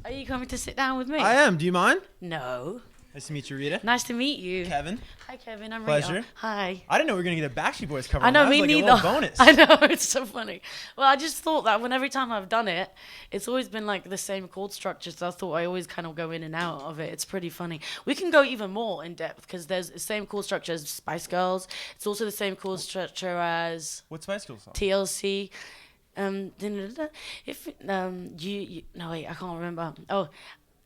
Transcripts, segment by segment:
Are you coming to sit down with me? I am. Do you mind? No. Nice to meet you, Rita. Nice to meet you. Kevin. Hi, Kevin. I'm Pleasure. Rita. Hi. I didn't know we were going to get a Backstreet Boys cover. I know, that me was like neither. A little bonus. I know, it's so funny. Well, I just thought that every time I've done it, it's always been like the same chord structure, so I thought I always kind of go in and out of it. It's pretty funny. We can go even more in depth because there's the same chord structure as Spice Girls. It's also the same chord structure as What Spice Girls song? TLC. If no wait, I can't remember. Oh,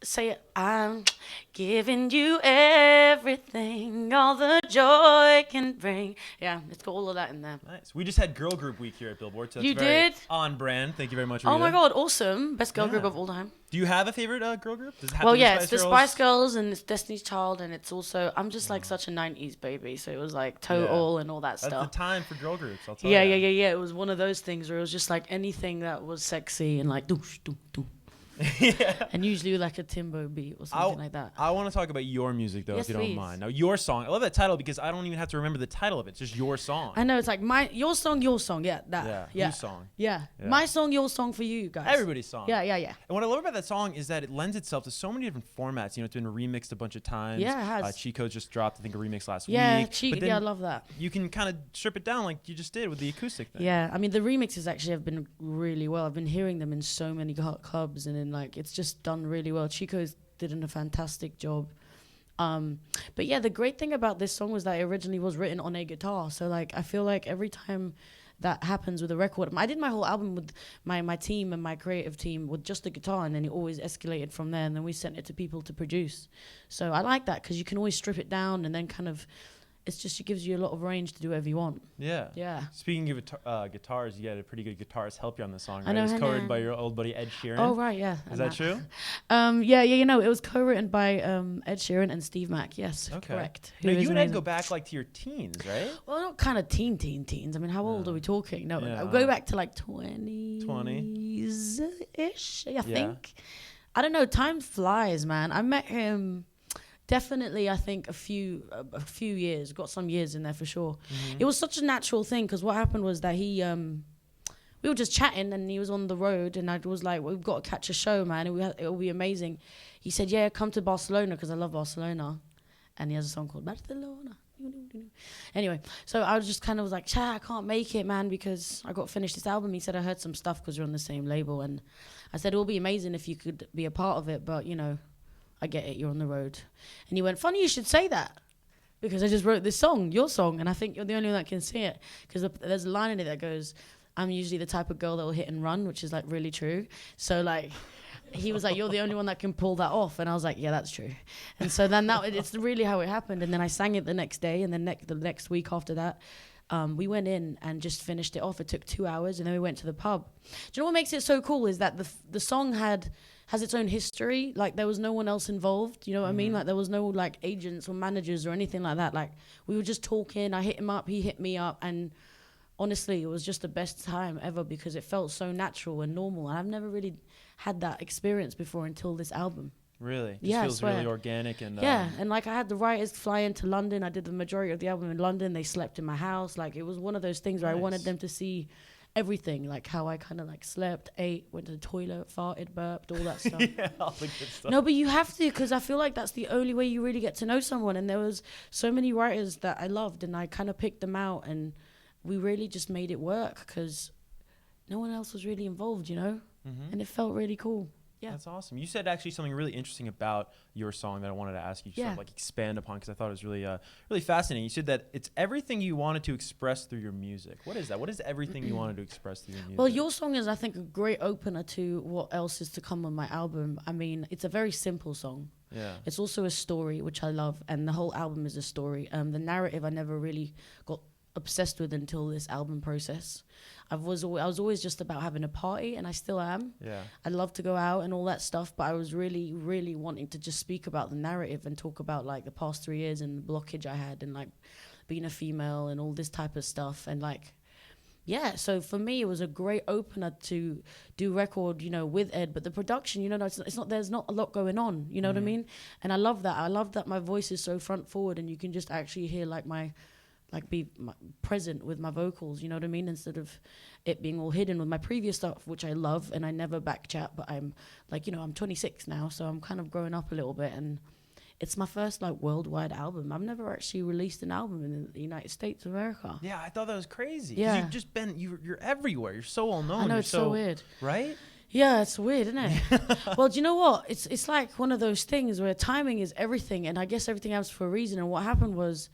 say it. I'm giving you everything, all the joy can bring. Yeah, it's got all of that in there. Nice. We just had Girl Group Week here at Billboard, so that's You very did? on brand. Thank you very much, Rita. Oh my God, awesome! Best girl group Yeah. of all time. Do you have a favorite girl group? Does it have Well, to be yeah, Spice it's the Girls? Spice Girls and it's Destiny's Child, and it's also I'm just like such a '90s baby, so it was like Total and all that That's stuff. the time for girl groups, I'll tell Yeah. you. It was one of those things where it was just like anything that was sexy and like doosh, doo, doo. Yeah. And usually like a Timbo beat or something like that. I want to talk about your music, though, Yes, if you don't please. mind. Now, your song. I love that title because I don't even have to remember the title of it. It's just your song. I know, it's like your song, yeah, that. Yeah, whose song? Yeah. Yeah. My song, your song for you guys. Everybody's song. Yeah. And what I love about that song is that it lends itself to so many different formats. You know, it's been remixed a bunch of times. Yeah, it has. Chico's just dropped, I think, a remix last Yeah, week. But then I love that. you can kind of strip it down like you just did with the acoustic thing. Yeah, I mean the remixes actually have been really well. I've been hearing them in so many clubs, and in like it's just done really well. Chico's did a fantastic job. But yeah, the great thing about this song was that it originally was written on a guitar. So like I feel like every time that happens with a record, I did my whole album with my team and my creative team with just the guitar, and then it always escalated from there, and then we sent it to people to produce. So I like that because you can always strip it down and then kind of it gives you a lot of range to do whatever you want. Yeah. Yeah. Speaking of guitars, you had a pretty good guitarist help you on this song, right? I know, It was her co-written name. by your old buddy Ed Sheeran. Oh right, yeah. Is that true? Yeah, you know, it was co-written by Ed Sheeran and Steve Mack. Yes, Okay. correct. Now, Who is you and Ed amazing. go back like to your teens, right? Well, not kind of teens. I mean, how old are we talking? No, Yeah. I'll go back to like 20s-ish, I think. I don't know. Time flies, man. I met him definitely, I think, a few years. Got some years in there for sure. It was such a natural thing because what happened was that we were just chatting and he was on the road and I was like, we've got to catch a show, man. It'll be amazing. He said, yeah, come to Barcelona because I love Barcelona. And he has a song called Barcelona. Anyway, so I was just kind of was like, I can't make it, man, because I got to finish this album. He said, I heard some stuff because we're on the same label. And I said, it will be amazing if you could be a part of it. But, you know, I get it. You're on the road. And he went, funny you should say that. Because I just wrote this song, your song. And I think you're the only one that can see it. Because there's a line in it that goes, I'm usually the type of girl that will hit and run, which is like really true. So like, he was like, you're the only one that can pull that off. And I was like, yeah, that's true. And so then it's really how it happened. And then I sang it the next day. And then the next week after that, we went in and just finished it off. It took 2 hours. And then we went to the pub. Do you know what makes it so cool is that the song has its own history. Like there was no one else involved. You know what I mean? Like there was no like agents or managers or anything like that. Like we were just talking. I hit him up. He hit me up. And honestly, it was just the best time ever because it felt so natural and normal. And I've never really had that experience before until this album. Really? Just Yeah, I feels swear. really organic and And like I had the writers fly into London. I did the majority of the album in London. They slept in my house. Like it was one of those things where I wanted Nice. them to see everything, like how I kind of like slept, ate, went to the toilet, farted, burped, all that stuff. yeah, all the good stuff. No, but you have to, because I feel like that's the only way you really get to know someone. And there was so many writers that I loved, and I kind of picked them out, and we really just made it work because no one else was really involved, you know? And it felt really cool. Yeah. That's awesome. You said actually something really interesting about your song that I wanted to ask you to sort of like expand upon because I thought it was really, really fascinating. You said that it's everything you wanted to express through your music. What is that? What is everything you wanted to express through your music? Well, your song is, I think, a great opener to what else is to come on my album. I mean, it's a very simple song. Yeah. It's also a story, which I love, and the whole album is a story. The narrative I never really got obsessed with until this album process. I was always just about having a party, and I still am. Yeah. I love to go out and all that stuff, but I was really, really wanting to just speak about the narrative and talk about like the past 3 years and the blockage I had and like being a female and all this type of stuff. And like, yeah, so for me, it was a great opener to do record, you know, with Ed. But the production, you know, it's not there's not a lot going on, you know what I mean? And I love that. I love that my voice is so front forward and you can just actually hear like my like be present with my vocals, you know what I mean? Instead of it being all hidden with my previous stuff, which I love and I never back chat, but I'm like, you know, I'm 26 now, so I'm kind of growing up a little bit, and it's my first like worldwide album. I've never actually released an album in the United States of America. Yeah, I thought that was crazy. Yeah. You've just been, you're everywhere. You're so well known. I know, it's so weird. Right? Yeah, it's weird, isn't it? Well, do you know what? It's like one of those things where timing is everything, and I guess everything happens for a reason. And what happened was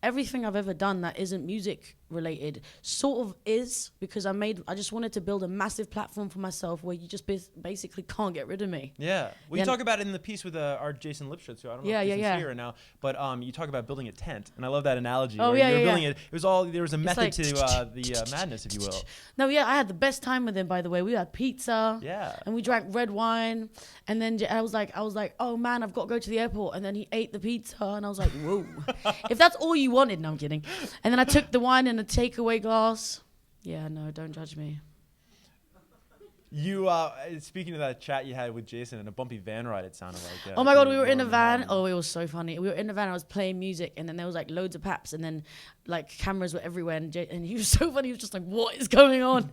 everything I've ever done that isn't music related sort of is, because I just wanted to build a massive platform for myself where you just basically can't get rid of me. Yeah. Well, you talk about it in the piece with our Jason Lipschitz, who I don't know if he's here right now, but you talk about building a tent, and I love that analogy. Oh, where you're building it. It was all, there was a method like to the madness, if you will. No, yeah, I had the best time with him, by the way. We had pizza. Yeah. And we drank red wine, and then I was like, oh man, I've got to go to the airport, and then he ate the pizza, and I was like, whoa. If that's all you wanted, no, I'm kidding. And then I took the wine in a takeaway glass. Yeah, no, don't judge me. You, speaking of that chat you had with Jason in a bumpy van ride, it sounded like. Oh my God, we were in a van. Oh, it was so funny. We were in a van. I was playing music, and then there was like loads of paps, and then like cameras were everywhere. And he was so funny. He was just like, "What is going on?"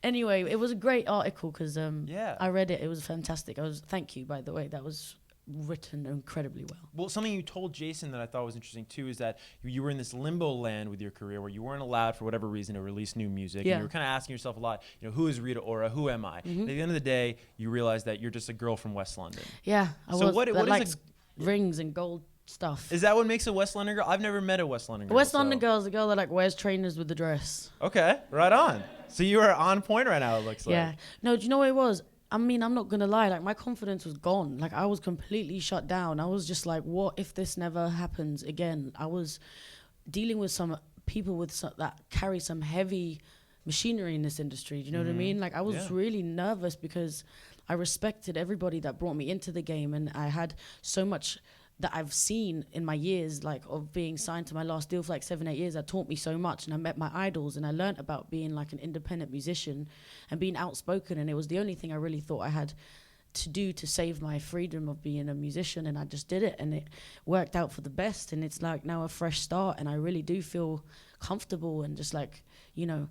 Anyway, it was a great article because I read it. It was fantastic. Thank you, by the way. That was written incredibly well. Well, something you told Jason that I thought was interesting too is that you were in this limbo land with your career where you weren't allowed for whatever reason to release new music. Yeah. And you were kind of asking yourself a lot, you know, who is Rita Ora? Who am I? Mm-hmm. At the end of the day, you realize that you're just a girl from West London. Yeah, what likes rings and gold stuff. Is that what makes a West London girl? I've never met a West London girl. A West London girl is a girl that like wears trainers with the dress. Okay, right on. So you are on point right now, it looks like. Yeah. No, do you know what it was? I mean, I'm not going to lie. Like, my confidence was gone. Like, I was completely shut down. I was just like, what if this never happens again? I was dealing with some people that carry some heavy machinery in this industry. Do you know what I mean? Like, I was really nervous because I respected everybody that brought me into the game. And I had so much that I've seen in my years, like of being signed to my last deal for like 7-8 years, that taught me so much. And I met my idols, and I learned about being like an independent musician and being outspoken. And it was the only thing I really thought I had to do to save my freedom of being a musician. And I just did it, and it worked out for the best. And it's like now a fresh start, and I really do feel comfortable and just like, you know,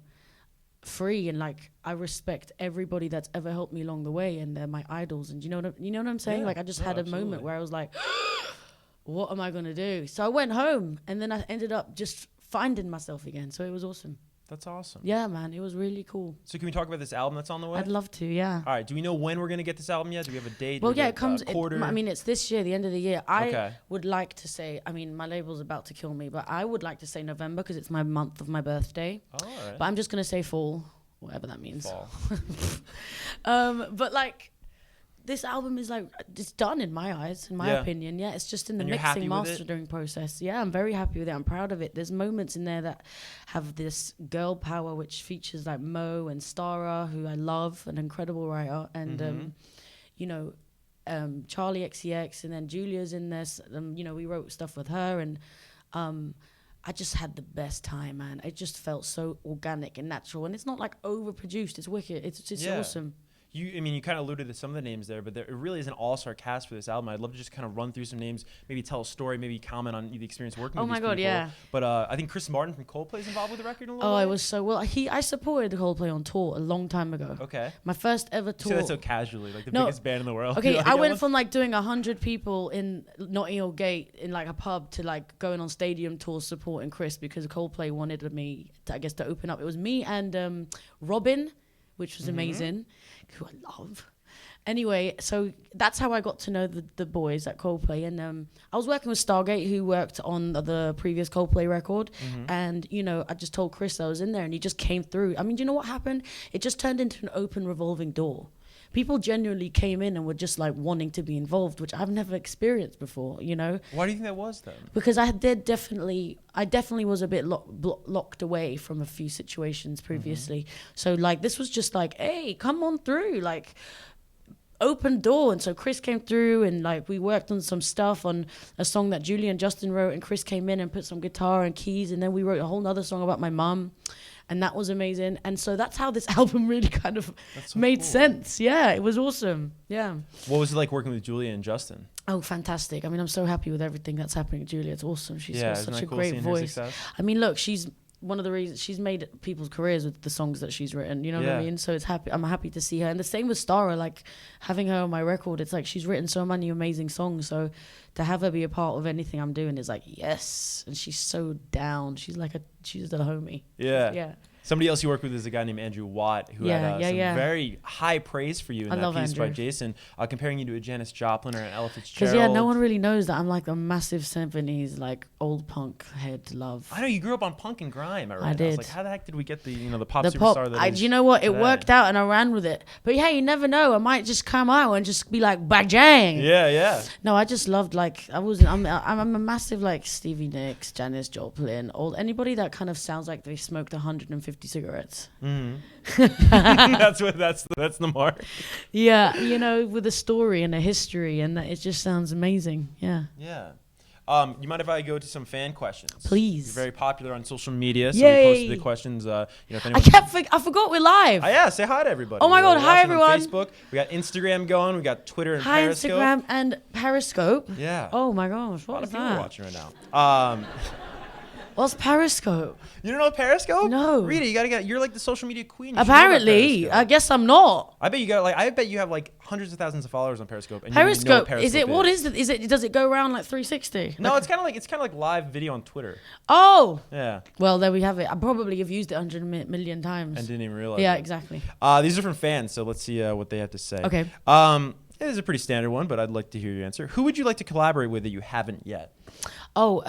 free. And like, I respect everybody that's ever helped me along the way, and they're my idols. And you know what I'm saying? Yeah, like, I just had a moment where I was like, what am I going to do? So I went home, and then I ended up just finding myself again. So it was awesome. That's awesome. Yeah, man. It was really cool. So can we talk about this album that's on the way? I'd love to, yeah. All right. Do we know when we're going to get this album yet? Do we have a date? Well, yeah, it comes, quarter? I mean, it's this year, the end of the year. I would like to say, I mean, my label's about to kill me, but I would like to say November because it's my month of my birthday. Oh, all right. But I'm just going to say fall, whatever that means. Fall. But like, this album is like, it's done in my eyes, in my opinion. Yeah, it's just in the mixing, mastering process. Yeah, I'm very happy with it. I'm proud of it. There's moments in there that have this girl power, which features like Mo and Stara, who I love, an incredible writer, and you know, Charlie XCX, and then Julia's in this. You know, we wrote stuff with her, and I just had the best time, man. It just felt so organic and natural, and it's not like overproduced. It's wicked. It's awesome. I mean, you kind of alluded to some of the names there, but it really is an all-star cast for this album. I'd love to just kind of run through some names, maybe tell a story, maybe comment on the experience working with these people. Oh my God, yeah. But I think Chris Martin from Coldplay is involved with the record in a little way. Oh, it was so well. I supported Coldplay on tour a long time ago. Okay. My first ever tour. You say that so casually, like the biggest band in the world. Okay, I went from like doing 100 people in Notting Hill Gate in like a pub to like going on stadium tours supporting Chris because Coldplay wanted me, to open up. It was me and Robin, which was amazing, who I love. Anyway, so that's how I got to know the boys at Coldplay. And I was working with Stargate, who worked on the previous Coldplay record. And, you know, I just told Chris I was in there, and he just came through. I mean, do you know what happened? It just turned into an open revolving door. People genuinely came in and were just like wanting to be involved, which I've never experienced before, you know? Why do you think that was then? Because I definitely was a bit locked away from a few situations previously. So like, this was just like, hey, come on through, like, open door. And so Chris came through, and like we worked on some stuff on a song that Julie and Justin wrote, and Chris came in and put some guitar and keys, and then we wrote a whole nother song about my mum. and that was amazing. And so that's how this album really kind of so made cool. sense. Yeah, it was awesome. Yeah. What was it like working with Julia and Justin? Oh, fantastic. I mean, I'm so happy with everything that's happening with Julia. It's awesome. She's got such a cool great seeing her voice. success? I mean, look, she's one of the reasons she's made people's careers with the songs that she's written. You know what I mean? So I'm happy to see her. And the same with Stara, like having her on my record. It's like she's written so many amazing songs. So to have her be a part of anything I'm doing is like, yes. And she's so down. She's the homie. Yeah. Yeah. Somebody else you work with is a guy named Andrew Watt, who had some very high praise for you in that piece by Jason, comparing you to a Janis Joplin or an Ella Fitzgerald. Because no one really knows that I'm like a massive 70s like old punk head love. I know you grew up on punk and grime. I did. I was like, how the heck did we get the pop superstar that is you know what? today? It worked out and I ran with it. But hey, you never know. I might just come out and just be like bajang. Yeah. No, I just loved I'm a massive like Stevie Nicks, Janis Joplin, anybody that kind of sounds like they smoked 150 cigarettes. That's the mark. Yeah, with a story and a history, and it just sounds amazing. Yeah. You mind if I go to some fan questions? Please. You're very popular on social media, so Yay. we posted the questions. If anyone I forgot we're live. Say hi to everybody. Oh my God, hi everyone. On Facebook, we got Instagram going, we got Twitter and hi Periscope. Instagram and Periscope. Yeah. Oh my gosh, a lot what of is people that? watching right now. What's Periscope? You don't know Periscope? No. Rita, you're like the social media queen. You Apparently, I guess I'm not. I bet you have like hundreds of thousands of followers on Periscope. And Periscope, you know what Periscope is it? What is it? Is it? Does it go around like 360? No, it's kind of like live video on Twitter. Oh. Yeah. Well, there we have it. I probably have used it 100 million times. And didn't even realize. Yeah, it. exactly. These are from fans, so let's see what they have to say. Okay. This is a pretty standard one, but I'd like to hear your answer. Who would you like to collaborate with that you haven't yet? Oh,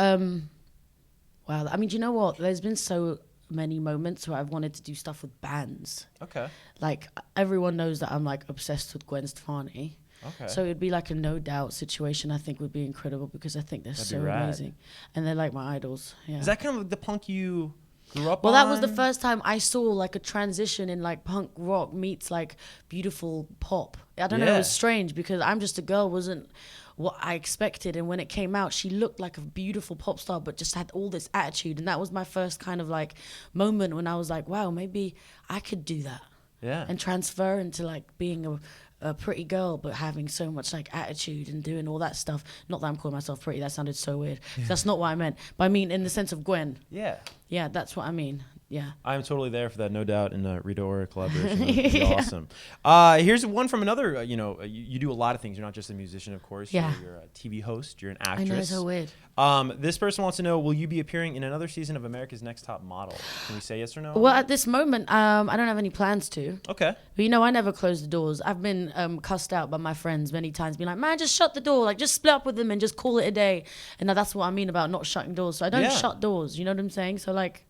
wow. I mean, do you know what? There's been so many moments where I've wanted to do stuff with bands. Okay. Like, everyone knows that I'm, like, obsessed with Gwen Stefani. Okay. So it'd be, like, a No Doubt situation I think would be incredible because I think they're so amazing. And they're, like, my idols. Yeah. Is that kind of like the punk you grew up on? Well, that was the first time I saw, like, a transition in, like, punk rock meets, like, beautiful pop. I don't know. It was strange because I'm Just a Girl wasn't what I expected, and when it came out she looked like a beautiful pop star but just had all this attitude, and that was my first kind of like moment when I was like, wow, maybe I could do that and transfer into like being a pretty girl but having so much like attitude and doing all that stuff. Not that I'm calling myself pretty, that sounded so weird. That's not what I meant, but I mean in the sense of Gwen. Yeah, that's what I mean. Yeah, I'm totally there for that, no doubt. In Rita Ora collaboration, that'd be awesome. Here's one from another. You do a lot of things. You're not just a musician, of course. Yeah. You're a TV host. You're an actress. I know, it's so weird. This person wants to know: will you be appearing in another season of America's Next Top Model? Can we say yes or no? Well, at this moment, I don't have any plans to. Okay. But I never close the doors. I've been cussed out by my friends many times, being like, man, just shut the door. Like, just split up with them and just call it a day. And that's what I mean about not shutting doors. So I don't shut doors. You know what I'm saying? So, like...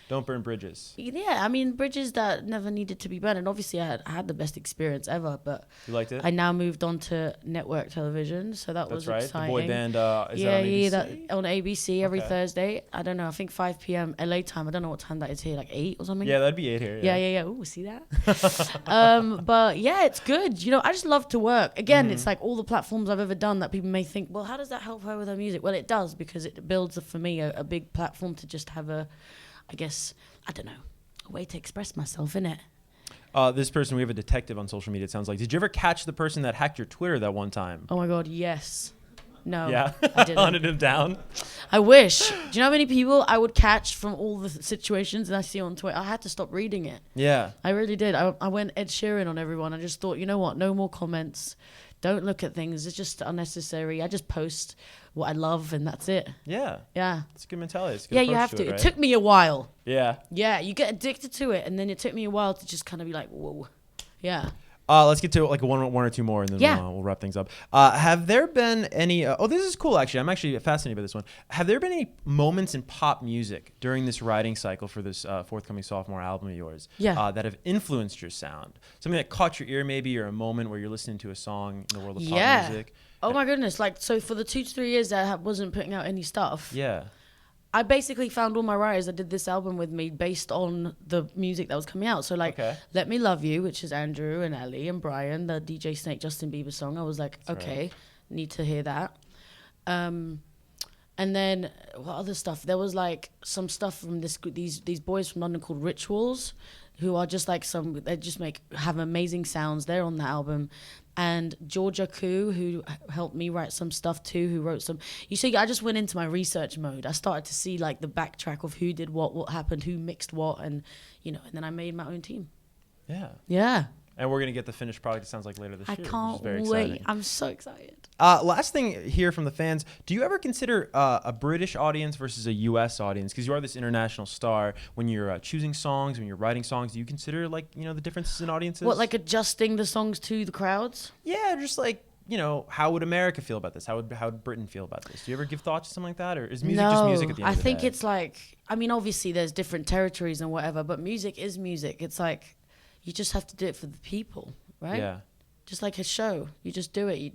Don't burn bridges. Yeah, I mean, bridges that never needed to be burned. And obviously, I had the best experience ever. But you liked it? I now moved on to network television, so that was exciting. The boy band is that on ABC? That on ABC every Thursday. I don't know. I think 5 p.m. LA time. I don't know what time that is here, like 8 or something. Yeah, that'd be 8 here. Yeah. Ooh, see that? But yeah, it's good. I just love to work. Again, it's like all the platforms I've ever done that people may think, well, how does that help her with her music? Well, it does, because it builds for me a big platform to just have I guess, I don't know, a way to express myself, innit? This person, we have a detective on social media, it sounds like. Did you ever catch the person that hacked your Twitter that one time? Oh my God, yes. No, yeah. I didn't. Hunted him down? I wish. Do you know how many people I would catch from all the situations that I see on Twitter? I had to stop reading it. Yeah. I really did. I went Ed Sheeran on everyone. I just thought, you know what, no more comments. Don't look at things. It's just unnecessary. I just post what I love and that's it. Yeah. Yeah. It's a good mentality. It's a good yeah, you have to. It took me a while. Yeah. Yeah, you get addicted to it, and then it took me a while to just kind of be like, whoa. Yeah. Let's get to like one or two more, and then we'll wrap things up. Have there been any... this is cool, actually. I'm actually fascinated by this one. Have there been any moments in pop music during this writing cycle for this forthcoming sophomore album of yours that have influenced your sound? Something that caught your ear, maybe, or a moment where you're listening to a song in the world of pop music? Oh, my goodness. Like, so for the 2 to 3 years that I wasn't putting out any stuff... Yeah. I basically found all my writers that did this album with me based on the music that was coming out. So like, Let Me Love You, which is Andrew and Ellie and Brian, the DJ Snake Justin Bieber song. I was like, need to hear that. And then what other stuff? There was like some stuff from these boys from London called Rituals, who are just like they just have amazing sounds. They're on the album. And Georgia Koo, who helped me write some stuff too, who wrote some. You see, I just went into my research mode. I started to see like the backtrack of who did what happened, who mixed what, and and then I made my own team. Yeah. Yeah. And we're going to get the finished product, it sounds like, later this year. I can't wait. Exciting. I'm so excited. Last thing here from the fans. Do you ever consider a British audience versus a U.S. audience? Because you are this international star. When you're choosing songs, when you're writing songs, do you consider, like, the differences in audiences? What, like adjusting the songs to the crowds? Yeah, just like, how would America feel about this? How would Britain feel about this? Do you ever give thought to something like that? Or is music just music at the end of the day? I think it's like, obviously there's different territories and whatever, but music is music. It's like, you just have to do it for the people, right? Yeah. Just like a show. You just do it.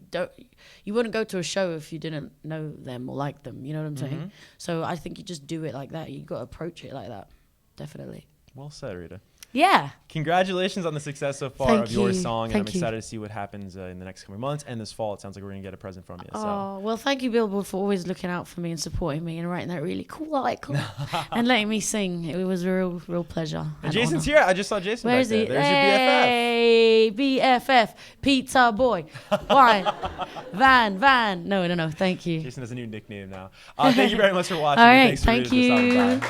You wouldn't go to a show if you didn't know them or like them. You know what I'm saying? So I think you just do it like that. You got to approach it like that. Definitely. Well said, Rita. Yeah. Congratulations on the success so far of your song. And I'm excited to see what happens in the next coming months and this fall. It sounds like we're going to get a present from you. Oh, well, thank you, Billboard, for always looking out for me and supporting me and writing that really cool article and letting me sing. It was a real pleasure. And Jason's here. I just saw Jason. Where is he? There's your BFF. Pizza Boy. Wine. Van. No. Thank you. Jason has a new nickname now. Thank you very much for watching. All right. Thanks for thank you.